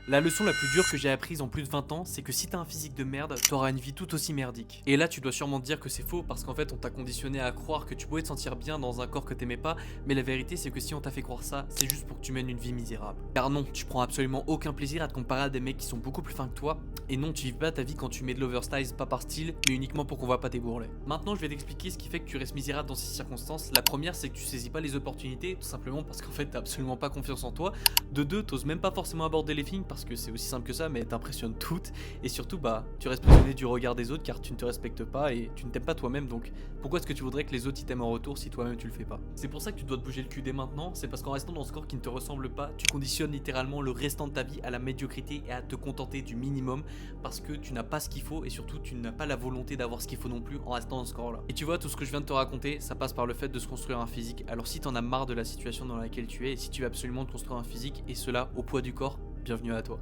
La leçon la plus dure que j'ai apprise en plus de 20 ans, c'est que si t'as un physique de merde, t'auras une vie tout aussi merdique. Et là, tu dois sûrement te dire que c'est faux parce qu'en fait, on t'a conditionné à croire que tu pouvais te sentir bien dans un corps que t'aimais pas, mais la vérité, c'est que si on t'a fait croire ça, c'est juste pour que tu mènes une vie misérable. Car non, tu prends absolument aucun plaisir à te comparer à des mecs qui sont beaucoup plus fins que toi, et non, tu vis pas ta vie quand tu mets de l'oversize, pas par style, mais uniquement pour qu'on voit pas tes bourrelets. Maintenant, je vais t'expliquer ce qui fait que tu restes misérable dans ces circonstances. La première, c'est que tu saisis pas les opportunités, tout simplement parce qu'en fait, t'as absolument pas confiance en toi. De deux, t'oses même pas forcément aborder les filles parce que c'est aussi simple que ça, mais t'impressionnes toutes. Et surtout, bah, tu restes prisonnier du regard des autres car tu ne te respectes pas et tu ne t'aimes pas toi-même. Donc, pourquoi est-ce que tu voudrais que les autres ils t'aiment en retour si toi-même tu le fais pas? C'est pour ça que tu dois te bouger le cul dès maintenant. C'est parce qu'en restant dans ce corps qui ne te ressemble pas, tu conditionnes littéralement le restant de ta vie à la médiocrité et à te contenter du minimum parce que tu n'as pas ce qu'il faut et surtout tu n'as pas la volonté d'avoir ce qu'il faut non plus en restant dans ce corps-là. Et tu vois, tout ce que je viens de te raconter, ça passe par le fait de se construire un physique. Alors, si t'en as marre de la situation dans laquelle tu es et si tu veux absolument te construire un physique et cela au poids du corps, bienvenue à toi.